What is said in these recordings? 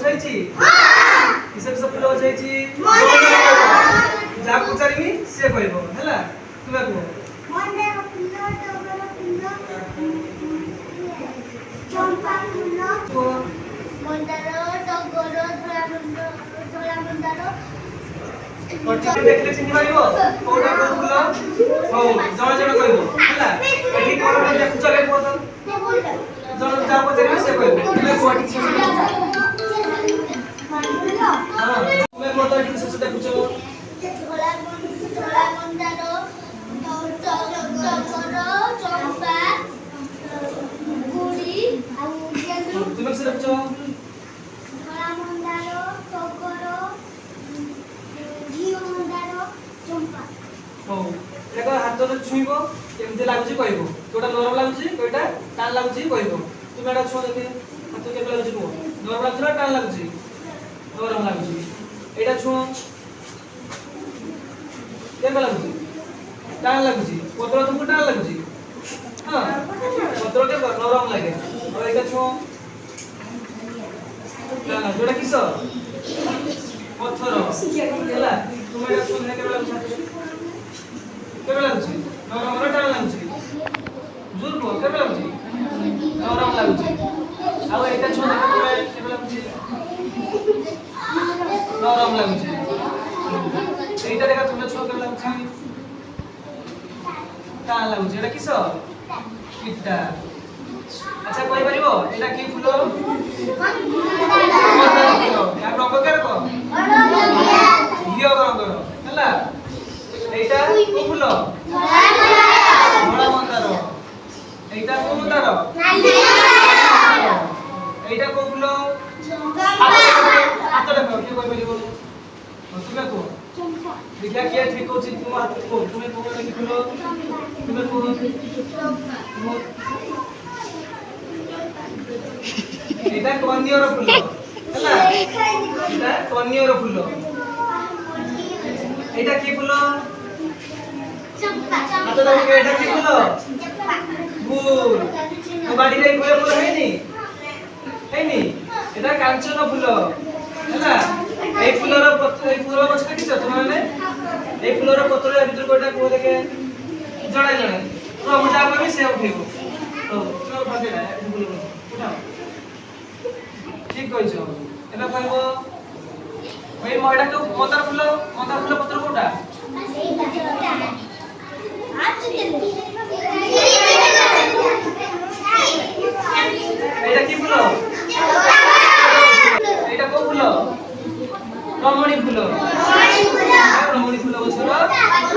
ହେଇଛି? କିସ କିସ ଫୁଲ ଗଛ ହେଇଛି? ଯାହା ପଚାରିବି ସିଏ କହିବ ହେଲା। ତୁମେ କୁହ। ମନ୍ଦାର ଫୁଲ, ଟଗର ଫୁଲ, ଚମ୍ପା ଫୁଲ, ମନ୍ଦାର, ଟଗର, ଧଳା ମନ୍ଦାର। ପଠିକି ଦେଖିଲେ ଚିହ୍ନି ପାରିବ କୋଉଟା କୋଉ ଫୁଲ? ହଉ ଜଣେ ଜଣେ କହିବ ହେଲା। ଏଠି କଣ ଦେଖୁଛ କେ କୁହ ତ? ଜଣେ ଯାହା ପଚାରିବେ ସେ କହିବ। ତୁମେ କୁହ ଠିକ ସେ ଦେଖୁଛ। ହଁ ତୁମେ କୁହ ତ ଠିକ ସେ ଦେଖୁଛ। ଧଳା ମନ୍ଦାର, ଟଗର, ଚମ୍ପା, ଗୁଡ଼ି ଆଉ ଗେଣ୍ଡୁ। ତୁମେ ସେ ଦେଖୁଛ। ଧଳା ମନ୍ଦାର, ଟଗର, ଘିଅ ମନ୍ଦାର, ଚମ୍ପା। ହଉ ଦେଖ ହାତରେ ଛୁଇଁବ କେମିତି ଲାଗୁଛି କହିବ। କୋଉଟା ନରମ ଲାଗୁଛି କୋଉଟା ଟାଣ ଲାଗୁଛି କହିବ। ତୁମେ ଏଟା ଛୁଅ ଦେଖେ ହାତ କେମିତି ଲାଗୁଛି କୁହ। ନରମ ଲାଗୁଛି ନା ଟାଣ ଲାଗୁଛି? ନରମ ଲାଗୁଛି। ଏଇଟା ଛୁଅ କେମିତି ଲାଗୁଛି? ଟାଣ ଲାଗୁଛି। ପତ୍ର ତୁମକୁ ଟାଣ ଲାଗୁଛି? ହଁ ପତ୍ର କେ ନରମ ଲାଗେ। ଆଉ ଏଇଟା ଛୁଅ ଟାଣ ଯୋଉଟା କିସ ପଥର ହେଲା। ତୁମେ ଏଟା ଛୁଅ କେମିତି ଲାଗୁଛି ହାତରେ? କେବେ ଲାଗୁଛି? ନରମ ନା ଟାଣ ଲାଗୁଛି? ଜୋର କୁହ କେବେ ଲାଗୁଛି? ନରମ ଲାଗୁଛି। ଆଉ ଏଇଟା ଛୁଆ କେବେ ଲାଗୁଛି? ନରମ ଲାଗୁଛି। এইটা দেখা তুমি ছক লাগুছি টা লাগুছি এটা কিস ইটা আচ্ছা কই পারিবো এটা কি ফুল মন্দার ফুল এর রঙ কেরক ঘিও রঙর হেলা এইটা কো ফুল ধলা মন্দার এইটা কো মন্দার নালি এইটা কো ফুল হাত দেখো কি কই পারিবো তুমি কো देखा क्या ठीक हो तुम हाथ को तुम्हें कौन लगी फुल तुम्हें कौन এটা কন্যার ফুল ହେଲା এটা কন্যার ফুল এটা কি ফুল চম্পা আচ্ছা দেখো এটা কি ফুল ফুল তো বাড়ি রে ফুল ফুল হয়নি হয়নি এটা কাঞ্চন ফুল ହେଲା এই ফুলর পত্র এই ফুলর গছ কাটিছ তোমারে এই ফুলর পত্র এর ভিতর কোটা কো দেখে জড়াই জড়াই তো আমি যা কইবি সে উঠেইব তো চলো ভাগে না ফুল উঠাও ঠিক কইছ এটা কইব ওই ময়ডা তো মন্দার ফুল পত্র কোটা এইটা কি ফুল এইটা কো ফুল রমণী ফুল রমণী ফুল গছর পত্র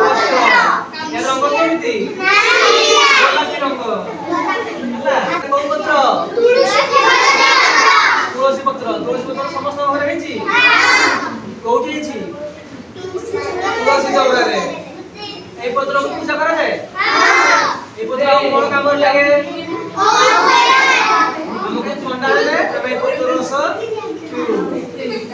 এর রঙ কেমিতি গোলাপী রঙ ହେଲା কো পত্র তুলসী পত্র সমস্ত ঘরে ହେଇଛି কোউଠି ହେଇଛି তুলসী চৌরারে এই পত্রକୁ পূজা করা যায় এই পত্র কোন কামରେ লাগে ଆମକୁ ଥଣ୍ଡା ହେଲେ ତମେ এই পত্র রস ପିଉ